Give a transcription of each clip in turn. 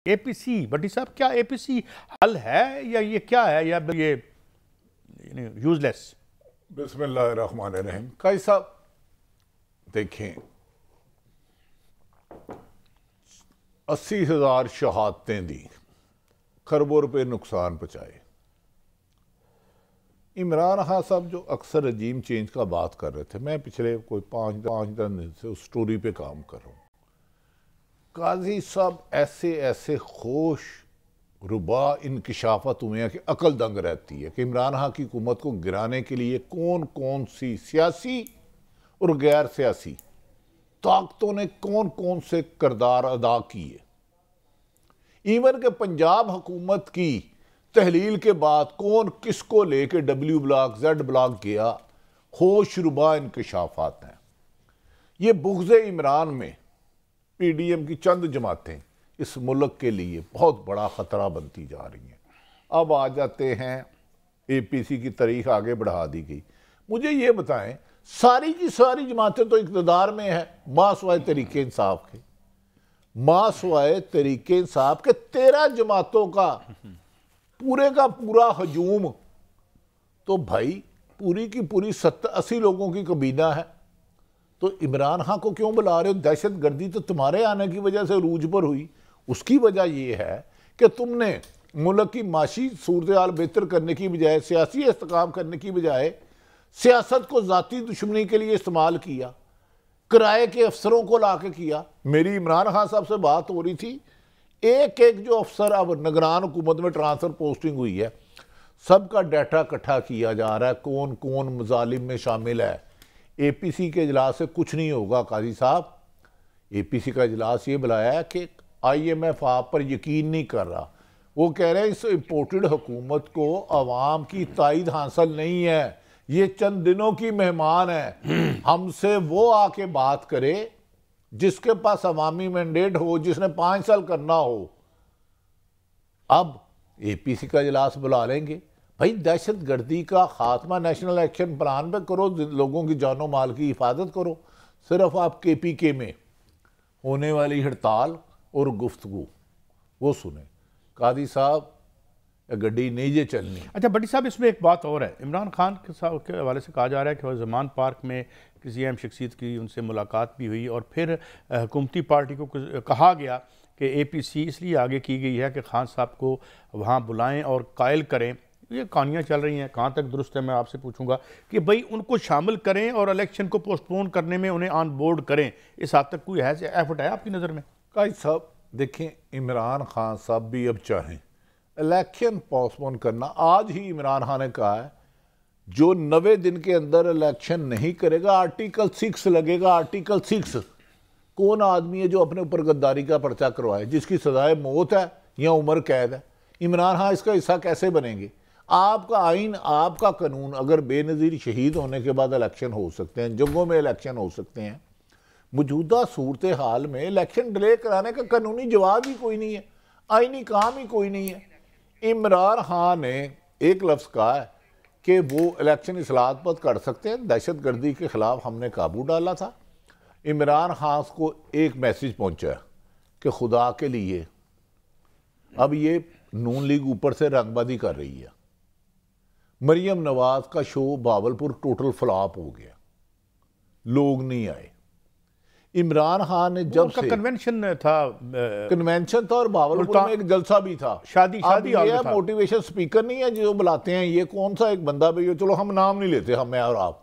اے پی سی بٹی صاحب کیا اے پی سی حل ہے یا یہ کیا ہے یا یہ یوز لیس؟ بسم اللہ الرحمن الرحیم. قاضی صاحب دیکھیں 80,000 شہادتیں دی، کروڑوں روپے نقصان پہنچائے. عمران خان صاحب جو اکثر رجیم چینج کا بات کر رہے تھے، میں پچھلے کوئی 5 دن سے اس سٹوری پہ کام کر رہا ہوں. قاضی صاحب ایسے خوش ربا انکشافات ہوئے ہیں کہ عقل دنگ رہتی ہے کہ عمران خان کی حکومت کو گرانے کے لیے کون سی سیاسی اور غیر سیاسی طاقتوں نے کون سے کردار ادا کیے. ایون کہ پنجاب حکومت کی تحلیل کے بعد کون کس کو لے کے ڈبلیو بلاک زیڈ بلاک گیا، ہوش ربا انکشافات ہیں. یہ بغض عمران میں پی ڈی ایم کی چند جماعتیں اس ملک کے لیے بہت بڑا خطرہ بنتی جا رہی ہیں. اب آ جاتے ہیں اے پی سی کی تاریخ آگے بڑھا دی گئی. مجھے یہ بتائیں، ساری کی ساری جماعتیں تو اقتدار میں ہیں ماں سوائے تحریک انصاف کے، ماں سوائے تحریک انصاف کے 13 جماعتوں کا پورا ہجوم تو بھائی پوری کی پوری 80 لوگوں کی کابینہ ہے. تو عمران خان کو کیوں بلا رہے ہو؟ دہشت گردی تو تمہارے آنے کی وجہ سے عروج پر ہوئی. اس کی وجہ یہ ہے کہ تم نے ملک کی معاشی صورتحال بہتر کرنے کی بجائے، سیاسی استحکام کرنے کی بجائے سیاست کو ذاتی دشمنی کے لیے استعمال کیا، کرائے کے افسروں کو لا کے کیا. میری عمران خان صاحب سے بات ہو رہی تھی، ایک جو افسر اب نگران حکومت میں ٹرانسفر پوسٹنگ ہوئی ہے، سب کا ڈیٹا اکٹھا کیا جا رہا ہے کون مظالم میں شامل ہے. اے پی سی کے اجلاس سے کچھ نہیں ہوگا قاضی صاحب. اے پی سی کا اجلاس یہ بلایا ہے کہ آئی ایم ایف آپ پر یقین نہیں کر رہا. وہ کہہ رہے ہیں اس امپورٹڈ حکومت کو عوام کی تائید حاصل نہیں ہے، یہ چند دنوں کی مہمان ہے. ہم سے وہ آ کے بات کرے جس کے پاس عوامی مینڈیٹ ہو، جس نے 5 سال کرنا ہو. اب اے پی سی کا اجلاس بلا لیں گے. بھائی دہشت گردی کا خاتمہ نیشنل ایکشن پلان پہ کرو، لوگوں کی جان و مال کی حفاظت کرو. صرف آپ کے پی کے میں ہونے والی ہڑتال اور گفتگو وہ سنیں. قاضی صاحب گڈی نہیں یہ چلنی. اچھا بٹی صاحب، اس میں ایک بات اور ہے. عمران خان کے حوالے سے کہا جا رہا ہے کہ وہ زمان پارک میں کسی اہم شخصیت کی ان سے ملاقات بھی ہوئی اور پھر حکومتی پارٹی کو کہا گیا کہ اے پی سی اس لیے آگے کی گئی ہے کہ خان صاحب کو وہاں بلائیں اور قائل کریں. یہ کہانیاں چل رہی ہیں، کہاں تک درست ہے میں آپ سے پوچھوں گا کہ بھئی ان کو شامل کریں اور الیکشن کو پوسٹ پون کرنے میں انہیں آن بورڈ کریں. اس حد تک کوئی ایفرٹ ہے آپ کی نظر میں؟ قاضی صاحب دیکھیں، عمران خان صاحب بھی اب چاہیں الیکشن پوسٹ پون کرنا. آج ہی عمران خان نے کہا ہے جو 90 دن کے اندر الیکشن نہیں کرے گا آرٹیکل 6 لگے گا. آرٹیکل 6 کون آدمی ہے جو اپنے اوپر غداری کا پرچہ کروائے، جس کی سزائے موت ہے یا عمر قید ہے؟ عمران خان اس کا حصہ کیسے بنیں گے؟ آپ کا آئین، آپ کا قانون، اگر بے نظیر شہید ہونے کے بعد الیکشن ہو سکتے ہیں، جنگوں میں الیکشن ہو سکتے ہیں، موجودہ صورتحال میں الیکشن ڈیلے کرانے کا قانونی جواز ہی کوئی نہیں ہے، آئینی کام ہی کوئی نہیں ہے. عمران خان نے ایک لفظ کہا ہے کہ وہ الیکشن اصلاحات پر کر سکتے ہیں. دہشت گردی کے خلاف ہم نے قابو ڈالا تھا. عمران خان کو ایک میسیج پہنچا کہ خدا کے لیے اب یہ نون لیگ اوپر سے رنگ بازی کر رہی ہے. مریم نواز کا شو باولپور ٹوٹل فلاپ ہو گیا، لوگ نہیں آئے. عمران خان نے جب سے کنونشن تھا اور باولپور میں ایک جلسہ بھی تھا، شادی یہ موٹیویشن سپیکر نہیں ہے جو بلاتے ہیں. یہ کون سا ایک بندہ بھی، چلو ہم نام نہیں لیتے، ہمیں اور آپ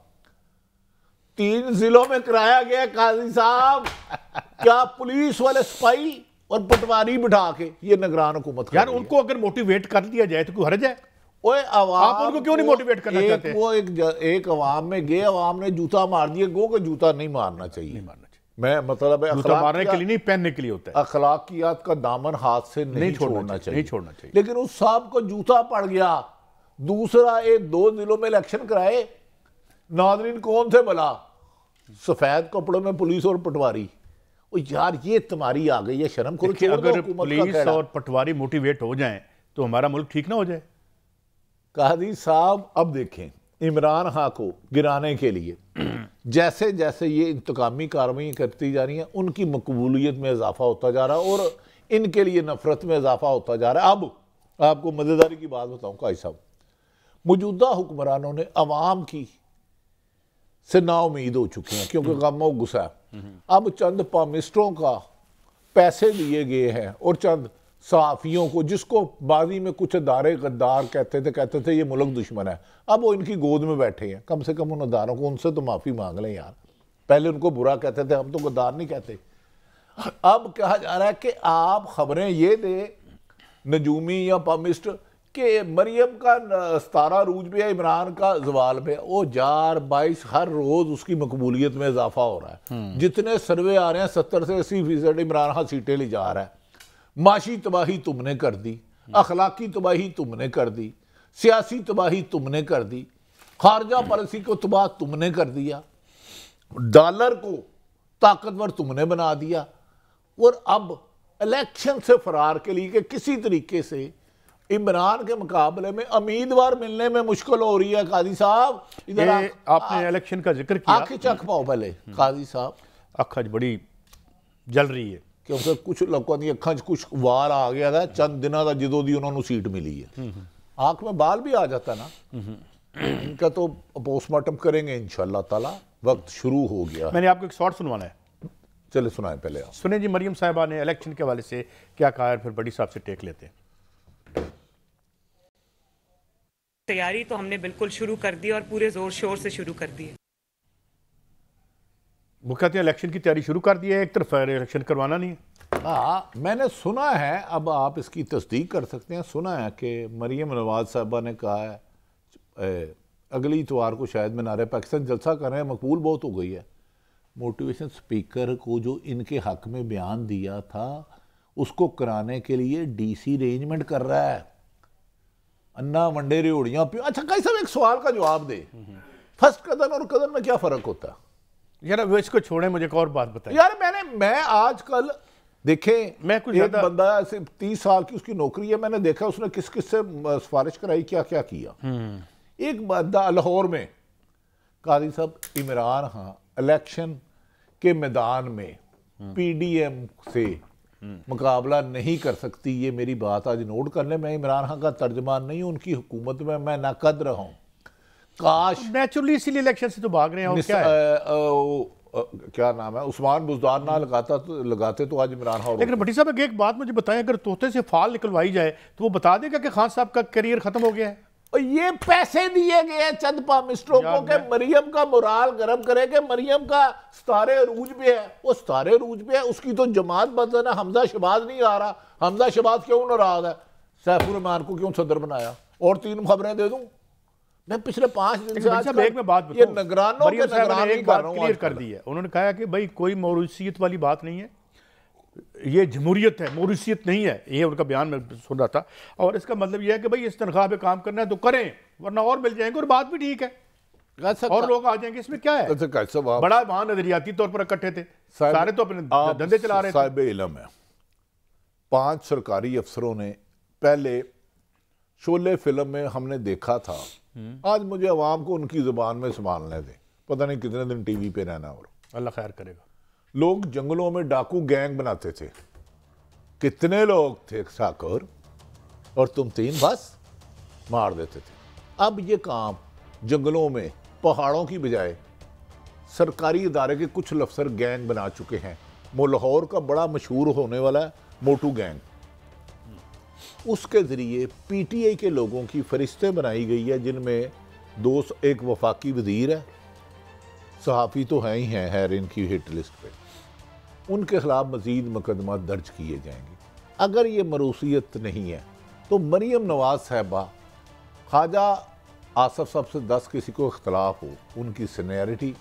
3 ضلعوں میں کرایا گیا. قاضی صاحب کیا پولیس والے سپاہی اور پٹواری بٹھا کے یہ نگران حکومت یار ان کو اگر موٹیویٹ کر دیا جائے تو کوئی حرج ہے؟ آپ ان کو کیوں نہیں موٹیویٹ کرنا چاہتے؟ وہ ایک عوام میں گئے، عوام نے جوتا مار دیا. گو کہ جوتا نہیں مارنا چاہیے. میں مطلب جوتا مارنے کے لیے نہیں، پہننے کے لیے ہوتا ہے. اخلاقیات کا دامن ہاتھ سے نہیں چھوڑنا چاہیے. چاہیے لیکن اس صاحب کو جوتا پڑ گیا. دوسرا 2 ضلعوں میں الیکشن کرائے. ناظرین کون سے بلا؟ سفید کپڑوں میں پولیس اور پٹواری. یار یہ تمہاری آ گئی ہے، شرم کرو. اگر پولیس اور پٹواری موٹیویٹ ہو جائیں تو ہمارا ملک ٹھیک نہ ہو جائے. قاضی صاحب اب دیکھیں، عمران خان کو گرانے کے لیے جیسے یہ انتقامی کارروائیاں کرتی جا رہی ہیں، ان کی مقبولیت میں اضافہ ہوتا جا رہا ہے. اور ان کے لیے نفرت میں اضافہ ہوتا جا رہا ہے۔ اب آپ کو مزیداری کی بات بتاؤں قاضی صاحب، موجودہ حکمرانوں نے عوام کی سے نا امید ہو چکے ہیں کیونکہ غم و غصہ ہے۔ اب چند پامسٹروں کا پیسے دیے گئے ہیں اور چند صحافیوں کو، جس کو بازی میں کچھ ادارے غدار کہتے تھے یہ ملک دشمن ہے، اب وہ ان کی گود میں بیٹھے ہیں۔ کم سے کم ان اداروں کو، ان سے تو معافی مانگ لیں یار، پہلے ان کو برا کہتے تھے، ہم تو غدار نہیں کہتے۔ اب کہا جا رہا ہے کہ آپ خبریں یہ دیں نجومی یا پامسٹر کہ مریم کا ستارہ عروج پہ ہے، عمران کا زوال پہ، وہ جار بائیس ہر روز اس کی مقبولیت میں اضافہ ہو رہا ہے۔ جتنے سروے آ رہے ہیں 70 سے 80% عمران خان سیٹیں لے جا رہا ہے۔ معاشی تباہی تم نے کر دی، اخلاقی تباہی تم نے کر دی، سیاسی تباہی تم نے کر دی، خارجہ پالیسی کو تباہ تم نے کر دیا، ڈالر کو طاقتور تم نے بنا دیا، اور اب الیکشن سے فرار کے لیے کہ کسی طریقے سے عمران کے مقابلے میں امیدوار ملنے میں مشکل ہو رہی ہے۔ قاضی صاحب ادھر آپ نے الیکشن کا ذکر کیا، آنکھیں چکھ پاؤ پہلے قاضی صاحب، اکھج بڑی جل رہی ہے کیونکہ کچھ لوگوں کی اکھاں کچھ وار آ گیا تھا، چند دنوں کا جدوں دی انہوں نے سیٹ ملی ہے، آنکھ میں بال بھی آ جاتا نا۔ ان کا تو پوسٹ مارٹم کریں گے انشاءاللہ تعالی، وقت شروع ہو گیا۔ میں نے آپ کو ایک شارٹ سنوانا ہے، چلے سنائیں پہلے آپ۔ سنیں جی، مریم صاحبہ نے الیکشن کے حوالے سے کیا کہا ہے، پھر بڑی صاحب سے ٹیک لیتے ہیں۔ تیاری تو ہم نے بالکل شروع کر دی اور پورے زور شور سے شروع کر دی ہے۔ وہ کہتے ہیں الیکشن کی تیاری شروع کر دی ہے، ایک طرف الیکشن کروانا نہیں ہے۔ ہاں میں نے سنا ہے، اب آپ اس کی تصدیق کر سکتے ہیں، سنا ہے کہ مریم نواز صاحبہ نے کہا ہے اگلی اتوار کو شاید مینار پاکستان جلسہ کر رہے ہیں، مقبول بہت ہو گئی ہے۔ موٹیویشن سپیکر کو جو ان کے حق میں بیان دیا تھا اس کو کرانے کے لیے ڈی سی ارینجمنٹ کر رہا ہے، انا منڈے ریوڑیاں پیو۔ اچھا قاضی صاحب ایک سوال کا جواب دے، فرسٹ قدم اور قدم میں کیا فرق ہوتا ہے؟ یار وہ اس کو چھوڑیں، مجھے ایک اور بات بتائیں یار میں آج کل دیکھیں، میں کچھ ایک بندہ ایسے 30 سال کی اس کی نوکری ہے، میں نے دیکھا اس نے کس کس سے سفارش کرائی، کیا کیا کیا۔ ایک بندہ لاہور میں، قاضی صاحب عمران خان الیکشن کے میدان میں پی ڈی ایم سے مقابلہ نہیں کر سکتی، یہ میری بات آج نوٹ کر لیں، میں عمران خان کا ترجمان نہیں ہوں، ان کی حکومت میں ناقد رہا ہوں۔ کاش نیچرلی اسی لیے الیکشن سے تو بھاگ رہے ہیں، اور کیا ہے کیا نام ہے، عثمان بزدار نہ لگاتے تو آج عمران خان۔ لیکن بھٹی صاحب ایک بات مجھے بتائیں، اگر طوطے سے فال نکلوائی جائے تو وہ بتا دے گا کہ خان صاحب کا کیریئر ختم ہو گیا ہے؟ یہ پیسے دیے گئے ہیں چند پامسٹروں کو کہ مریم کا مرال گرم کرے کہ مریم کا ستارے عروج پہ ہے، وہ ستارے عروج پہ ہے، اس کی تو جماعت بدن ہے، حمزہ شہباز نہیں آ رہا، حمزہ شہباز کیوں ناراض ہے، سیف الرحمان کو کیوں صدر بنایا؟ اور 3 خبریں دے دوں میں پچھلے 5 دن سے آج ایک میں بات یہ نگرانوں کے نگران نہیں کر رہا ہوں، کلیئر کر دی ہے، انہوں نے کہا کہ بھائی کوئی موروثیت والی بات نہیں ہے، یہ جمہوریت ہے، موروثیت نہیں ہے، یہ ان کا بیان میں سن رہا تھا، اور اس کا مطلب یہ ہے کہ بھائی اس تنخواہ پہ کام کرنا ہے تو کریں، ورنہ اور مل جائیں گے، اور بات بھی ٹھیک ہے، اور لوگ آ جائیں گے، اس میں کیا ہے؟ بڑا وہاں نظریاتی طور پر اکٹھے تھے، سارے تو اپنے دھندے چلا رہے تھے۔ صاحب علم ہے، 5 سرکاری افسروں نے پہلے شعلے فلم میں ہم نے دیکھا تھا، آج مجھے عوام کو ان کی زبان میں سنبھالنے دیں، پتہ نہیں کتنے دن ٹی وی پہ رہنا، اور اللہ خیر کرے گا۔ لوگ جنگلوں میں ڈاکو گینگ بناتے تھے، کتنے لوگ تھے ساکر، اور تم 3 بس مار دیتے تھے۔ اب یہ کام جنگلوں میں پہاڑوں کی بجائے سرکاری ادارے کے کچھ افسر گینگ بنا چکے ہیں۔ لاہور کا بڑا مشہور ہونے والا ہے موٹو گینگ، اس کے ذریعے پی ٹی آئی کے لوگوں کی فہرستیں بنائی گئی ہے، جن میں ایک وفاقی وزیر ہے، صحافی تو ہیں ہی ہیں، ہے ان کی ہٹ لسٹ پہ، ان کے خلاف مزید مقدمات درج کیے جائیں گے۔ اگر یہ موروثیت نہیں ہے تو مریم نواز صاحبہ، خواجہ آصف صاحب سے 10 کسی کو اختلاف ہو، ان کی سینیئرٹی،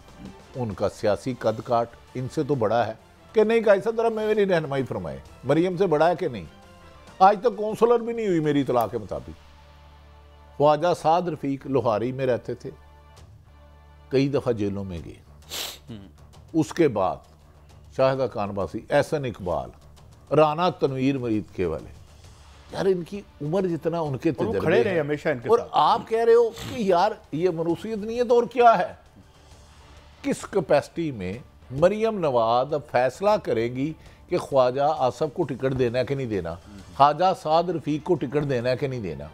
ان کا سیاسی قد کاٹ ان سے تو بڑا ہے کہ نہیں؟ قاضی صاحب ذرا میری رہنمائی فرمائے، مریم سے بڑا ہے کہ نہیں؟ آج تک کونسلر بھی نہیں ہوئی میری اطلاع کے مطابق۔ خواجہ سعد رفیق لوہاری میں رہتے تھے، کئی دفعہ جیلوں میں گئے، اس کے بعد شاہدہ کانباسی، احسن اقبال، رانا تنویر مرید کے والے، یار ان کی عمر جتنا ان کے تجربے کھڑے رہے ہمیشہ ان کے اور ساتھ۔ آپ کہہ رہے ہو کہ یار یہ موروثیت نہیں ہے تو اور کیا ہے؟ کس کیپیسٹی میں مریم نواز اب فیصلہ کرے گی کہ خواجہ آصف کو ٹکٹ دینا ہے کہ نہیں دینا, خواجہ سعد رفیق کو ٹکٹ دینا ہے کہ نہیں دینا.